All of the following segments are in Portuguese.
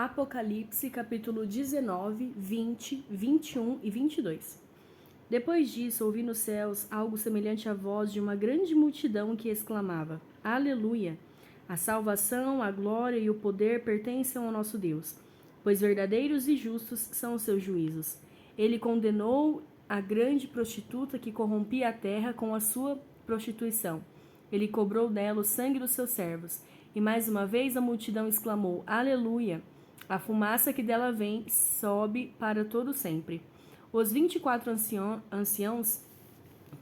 Apocalipse, capítulo 19, 20, 21 e 22. Depois disso, ouvi nos céus algo semelhante à voz de uma grande multidão que exclamava: Aleluia! A salvação, a glória e o poder pertencem ao nosso Deus, pois verdadeiros e justos são os seus juízos. Ele condenou a grande prostituta que corrompia a terra com a sua prostituição. Ele cobrou dela o sangue dos seus servos. E mais uma vez a multidão exclamou: Aleluia! A fumaça que dela vem sobe para todo sempre. Os 24 anciãos,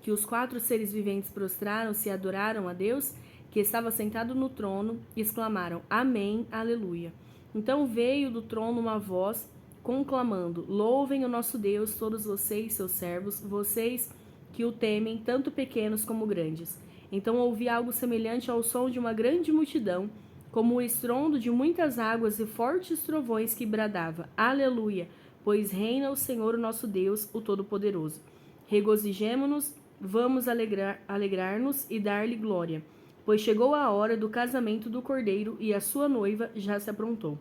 que os 4 seres viventes prostraram-se e adoraram a Deus, que estava sentado no trono, exclamaram: Amém, Aleluia. Então veio do trono uma voz conclamando: Louvem o nosso Deus, todos vocês, seus servos, vocês que o temem, tanto pequenos como grandes. Então ouvi algo semelhante ao som de uma grande multidão, como o estrondo de muitas águas e fortes trovões que bradava: Aleluia, pois reina o Senhor, o nosso Deus, o Todo-Poderoso. Regozijemo-nos, vamos alegrar-nos e dar-lhe glória, pois chegou a hora do casamento do Cordeiro e a sua noiva já se aprontou.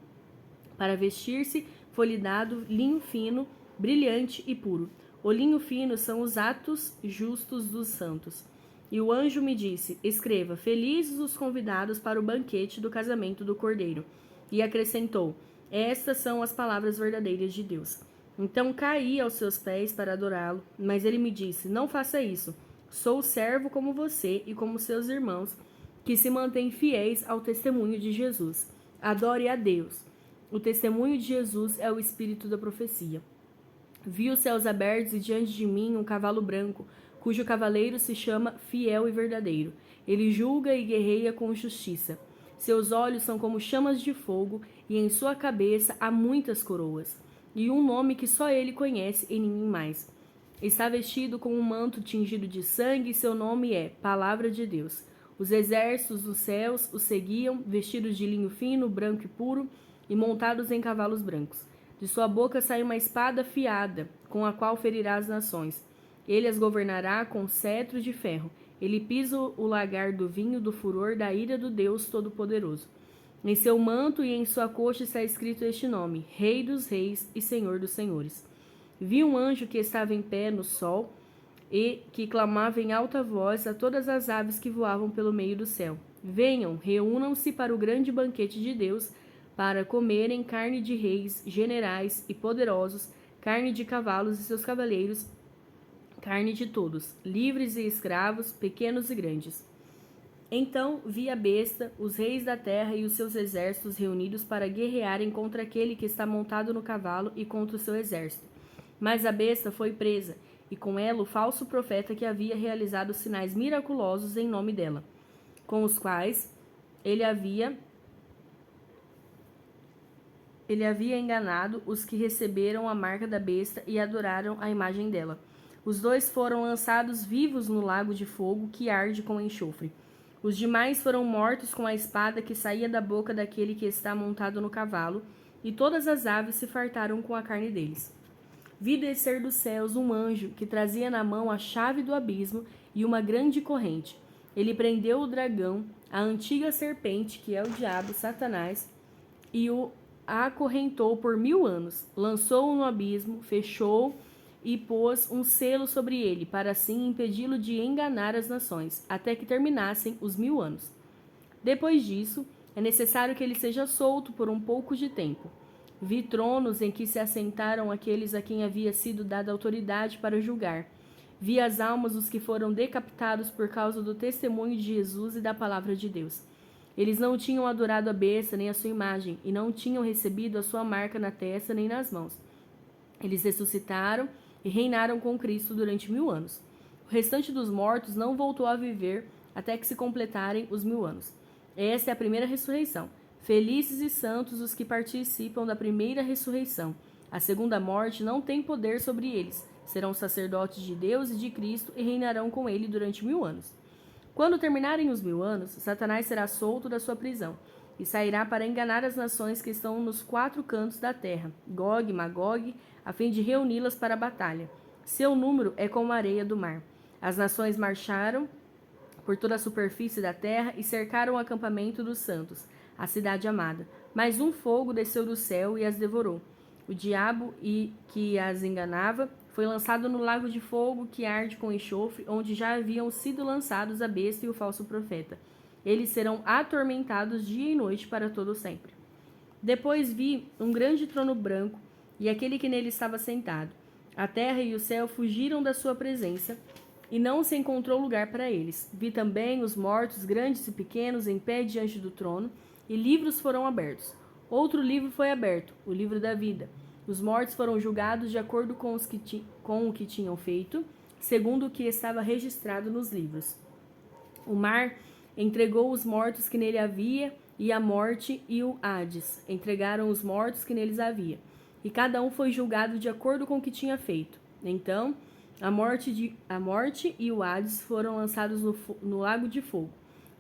Para vestir-se foi-lhe dado linho fino, brilhante e puro. O linho fino são os atos justos dos santos. E o anjo me disse: Escreva: Felizes os convidados para o banquete do casamento do Cordeiro. E acrescentou: Estas são as palavras verdadeiras de Deus. Então caí aos seus pés para adorá-lo, mas ele me disse: Não faça isso. Sou servo como você e como seus irmãos, que se mantêm fiéis ao testemunho de Jesus. Adore a Deus. O testemunho de Jesus é o espírito da profecia. Vi os céus abertos e diante de mim um cavalo branco, cujo cavaleiro se chama Fiel e Verdadeiro. Ele julga e guerreia com justiça. Seus olhos são como chamas de fogo, e em sua cabeça há muitas coroas, e um nome que só ele conhece e ninguém mais. Está vestido com um manto tingido de sangue, e seu nome é Palavra de Deus. Os exércitos dos céus o seguiam, vestidos de linho fino, branco e puro, e montados em cavalos brancos. De sua boca sai uma espada afiada, com a qual ferirá as nações. Ele as governará com cetro de ferro. Ele pisa o lagar do vinho do furor da ira do Deus Todo-Poderoso. Em seu manto e em sua coxa está escrito este nome: Rei dos Reis e Senhor dos Senhores. Vi um anjo que estava em pé no sol e que clamava em alta voz a todas as aves que voavam pelo meio do céu: Venham, reúnam-se para o grande banquete de Deus, para comerem carne de reis, generais e poderosos, carne de cavalos e seus cavaleiros, carne de todos, livres e escravos, pequenos e grandes. Então vi a besta, os reis da terra e os seus exércitos reunidos para guerrearem contra aquele que está montado no cavalo e contra o seu exército. Mas a besta foi presa, e com ela o falso profeta que havia realizado sinais miraculosos em nome dela, com os quais ele havia enganado os que receberam a marca da besta e adoraram a imagem dela. Os 2 foram lançados vivos no lago de fogo que arde com enxofre. Os demais foram mortos com a espada que saía da boca daquele que está montado no cavalo, e todas as aves se fartaram com a carne deles. Vi descer dos céus um anjo que trazia na mão a chave do abismo e uma grande corrente. Ele prendeu o dragão, a antiga serpente, que é o diabo, Satanás, e o acorrentou por 1000 anos. Lançou-o no abismo, fechou e pôs um selo sobre ele, para assim impedi-lo de enganar as nações, até que terminassem os 1000 anos. Depois disso, é necessário que ele seja solto por um pouco de tempo. Vi tronos em que se assentaram aqueles a quem havia sido dada autoridade para julgar. Vi as almas dos que foram decapitados por causa do testemunho de Jesus e da palavra de Deus. Eles não tinham adorado a besta nem a sua imagem, e não tinham recebido a sua marca na testa nem nas mãos. Eles ressuscitaram e reinaram com Cristo durante 1000 anos. O restante dos mortos não voltou a viver até que se completarem os 1000 anos. Esta é a primeira ressurreição. Felizes e santos os que participam da primeira ressurreição. A segunda morte não tem poder sobre eles. Serão sacerdotes de Deus e de Cristo e reinarão com ele durante 1000 anos. Quando terminarem os 1000 anos, Satanás será solto da sua prisão e sairá para enganar as nações que estão nos 4 cantos da terra, Gog e Magog, a fim de reuni-las para a batalha. Seu número é como a areia do mar. As nações marcharam por toda a superfície da terra e cercaram o acampamento dos santos. a cidade amada. Mas um fogo desceu do céu e as devorou. O diabo que as enganava foi lançado no lago de fogo que arde com enxofre, onde já haviam sido lançados a besta e o falso profeta. Eles serão atormentados dia e noite para todo sempre. Depois vi um grande trono branco e aquele que nele estava sentado. A terra e o céu fugiram da sua presença e não se encontrou lugar para eles. Vi também os mortos, grandes e pequenos, em pé diante do trono, e livros foram abertos. Outro livro foi aberto, o livro da vida. Os mortos foram julgados de acordo com o que tinham feito, segundo o que estava registrado nos livros. O mar entregou os mortos que nele havia, e a morte e o Hades entregaram os mortos que neles havia. E cada um foi julgado de acordo com o que tinha feito. Então, a morte e o Hades foram lançados no lago de fogo.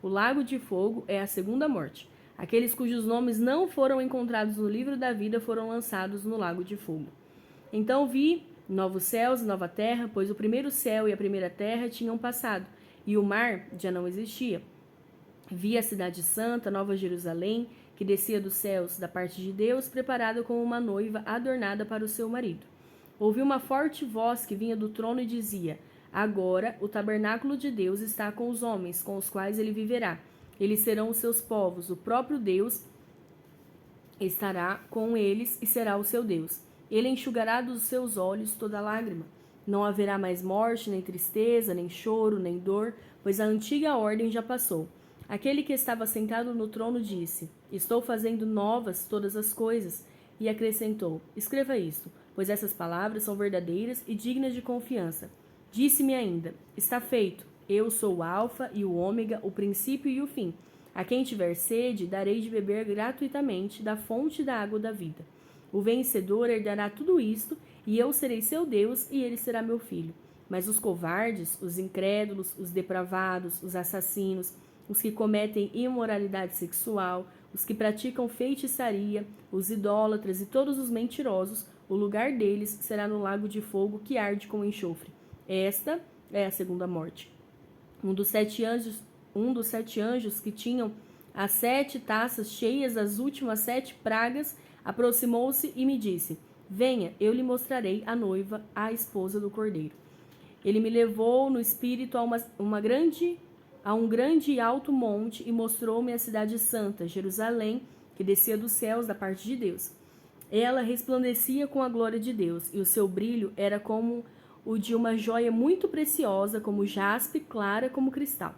O lago de fogo é a segunda morte. Aqueles cujos nomes não foram encontrados no livro da vida foram lançados no lago de fogo. Então vi novos céus e nova terra, pois o primeiro céu e a primeira terra tinham passado, e o mar já não existia. Vi a cidade santa, Nova Jerusalém, que descia dos céus da parte de Deus, preparada como uma noiva adornada para o seu marido. Ouvi uma forte voz que vinha do trono e dizia: Agora o tabernáculo de Deus está com os homens, com os quais ele viverá. Eles serão os seus povos, o próprio Deus estará com eles e será o seu Deus. Ele enxugará dos seus olhos toda lágrima. Não haverá mais morte, nem tristeza, nem choro, nem dor, pois a antiga ordem já passou. Aquele que estava sentado no trono disse: Estou fazendo novas todas as coisas. E acrescentou: Escreva isto, pois essas palavras são verdadeiras e dignas de confiança. Disse-me ainda: Está feito. Eu sou o Alfa e o Ômega, o princípio e o fim. A quem tiver sede, darei de beber gratuitamente da fonte da água da vida. O vencedor herdará tudo isto, e eu serei seu Deus, e ele será meu filho. Mas os covardes, os incrédulos, os depravados, os assassinos, os que cometem imoralidade sexual, os que praticam feitiçaria, os idólatras e todos os mentirosos, o lugar deles será no lago de fogo que arde com enxofre. Esta é a segunda morte. Um dos sete anjos que tinham as 7 taças cheias das últimas 7 pragas aproximou-se e me disse: Venha, eu lhe mostrarei a noiva, a esposa do Cordeiro. Ele me levou no espírito a um grande e alto monte e mostrou-me a cidade santa, Jerusalém, que descia dos céus da parte de Deus. Ela resplandecia com a glória de Deus, e o seu brilho era como o de uma joia muito preciosa, como jaspe, clara como cristal.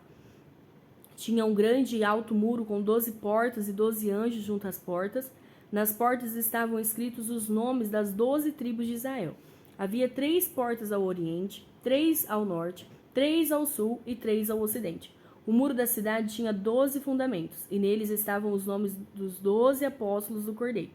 Tinha um grande e alto muro com 12 portas e 12 anjos junto às portas. Nas portas estavam escritos os nomes das 12 tribos de Israel. Havia 3 portas ao oriente, 3 ao norte, 3 ao sul e 3 ao ocidente. O muro da cidade tinha 12 fundamentos, e neles estavam os nomes dos 12 apóstolos do Cordeiro.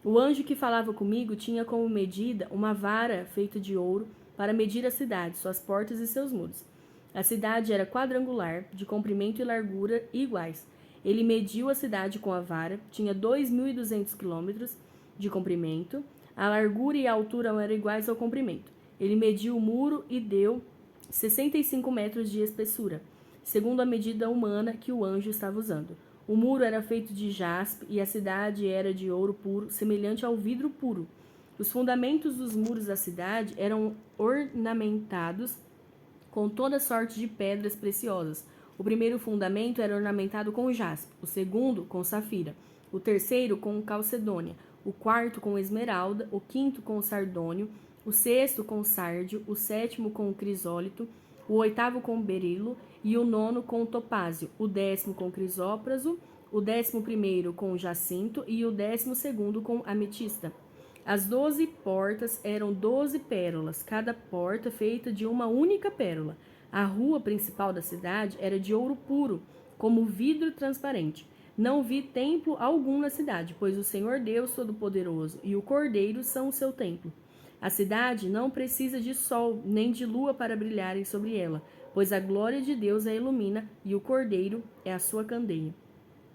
O anjo que falava comigo tinha como medida uma vara feita de ouro para medir a cidade, suas portas e seus muros. A cidade era quadrangular, de comprimento e largura iguais. Ele mediu a cidade com a vara, tinha 2.200 quilômetros de comprimento, a largura e a altura eram iguais ao comprimento. Ele mediu o muro e deu 65 metros de espessura, segundo a medida humana que o anjo estava usando. O muro era feito de jaspe e a cidade era de ouro puro, semelhante ao vidro puro. Os fundamentos dos muros da cidade eram ornamentados com toda sorte de pedras preciosas. O primeiro fundamento era ornamentado com jaspe, o segundo com safira, o terceiro com calcedônia, o quarto com esmeralda, o quinto com sardônio, o sexto com sárdio, o sétimo com crisólito, o oitavo com berilo e o nono com topázio, o 10º com crisópraso, o 11º com jacinto e o 12º com ametista. As 12 portas eram 12 pérolas, cada porta feita de uma única pérola. A rua principal da cidade era de ouro puro, como vidro transparente. Não vi templo algum na cidade, pois o Senhor Deus Todo-Poderoso e o Cordeiro são o seu templo. A cidade não precisa de sol nem de lua para brilharem sobre ela, pois a glória de Deus a ilumina e o Cordeiro é a sua candeia.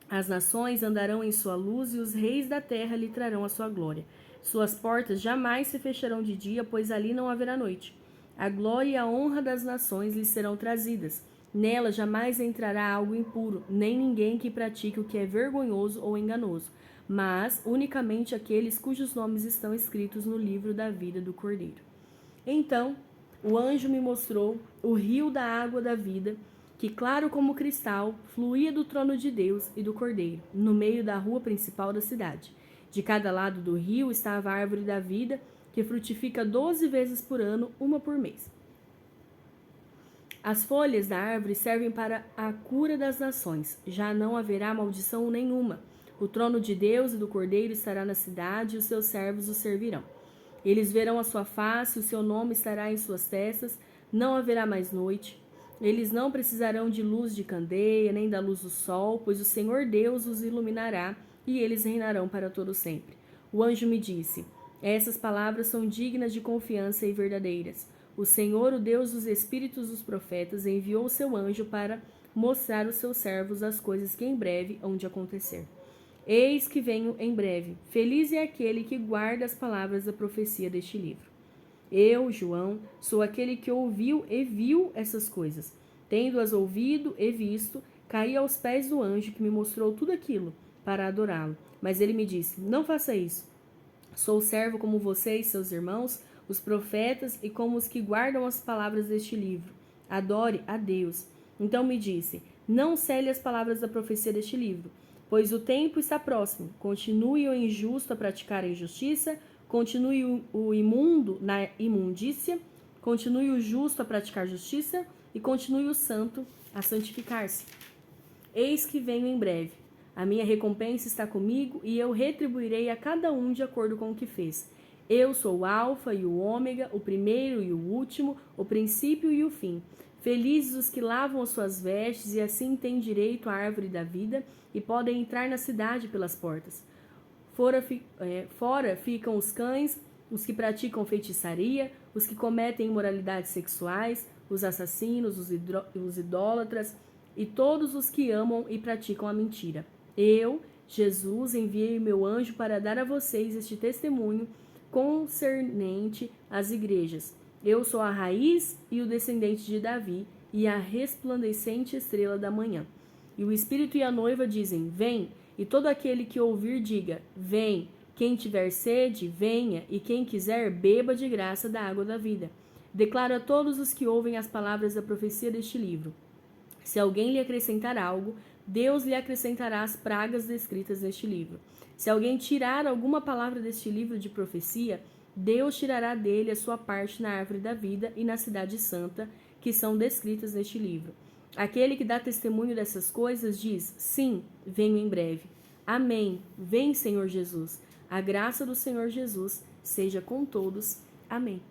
As nações andarão em sua luz e os reis da terra lhe trarão a sua glória. Suas portas jamais se fecharão de dia, pois ali não haverá noite. A glória e a honra das nações lhes serão trazidas. Nela jamais entrará algo impuro, nem ninguém que pratique o que é vergonhoso ou enganoso, mas unicamente aqueles cujos nomes estão escritos no livro da vida do Cordeiro. Então o anjo me mostrou o rio da água da vida, que, claro como cristal, fluía do trono de Deus e do Cordeiro, no meio da rua principal da cidade. De cada lado do rio estava a árvore da vida, que frutifica 12 vezes por ano, uma por mês. As folhas da árvore servem para a cura das nações. Já não haverá maldição nenhuma. O trono de Deus e do Cordeiro estará na cidade e os seus servos o servirão. Eles verão a sua face, o seu nome estará em suas testas, não haverá mais noite. Eles não precisarão de luz de candeia, nem da luz do sol, pois o Senhor Deus os iluminará e eles reinarão para todo sempre. O anjo me disse: essas palavras são dignas de confiança e verdadeiras. O Senhor, o Deus dos espíritos dos profetas, enviou o seu anjo para mostrar aos seus servos as coisas que em breve hão de acontecer. Eis que venho em breve. Feliz é aquele que guarda as palavras da profecia deste livro. Eu, João, sou aquele que ouviu e viu essas coisas. Tendo-as ouvido e visto, caí aos pés do anjo que me mostrou tudo aquilo, para adorá-lo. Mas ele me disse: não faça isso. Sou servo como vocês, seus irmãos, os profetas, e como os que guardam as palavras deste livro. Adore a Deus. Então me disse: não cele as palavras da profecia deste livro, pois o tempo está próximo. Continue o injusto a praticar a injustiça, continue o imundo na imundícia, continue o justo a praticar justiça, e continue o santo a santificar-se. Eis que venho em breve. A minha recompensa está comigo, e eu retribuirei a cada um de acordo com o que fez. Eu sou o Alfa e o Ômega, o primeiro e o último, o princípio e o fim. Felizes os que lavam as suas vestes e assim têm direito à árvore da vida e podem entrar na cidade pelas portas. Fora ficam os cães, os que praticam feitiçaria, os que cometem imoralidades sexuais, os assassinos, os idólatras e todos os que amam e praticam a mentira. Eu, Jesus, enviei o meu anjo para dar a vocês este testemunho concernente às igrejas. Eu sou a raiz e o descendente de Davi e a resplandecente estrela da manhã. E o Espírito e a noiva dizem: vem, e todo aquele que ouvir diga: vem. Quem tiver sede, venha, e quem quiser, beba de graça da água da vida. Declaro a todos os que ouvem as palavras da profecia deste livro: se alguém lhe acrescentar algo, Deus lhe acrescentará as pragas descritas neste livro. Se alguém tirar alguma palavra deste livro de profecia, Deus tirará dele a sua parte na árvore da vida e na cidade santa, que são descritas neste livro. Aquele que dá testemunho dessas coisas diz: sim, venho em breve. Amém. Vem, Senhor Jesus. A graça do Senhor Jesus seja com todos. Amém.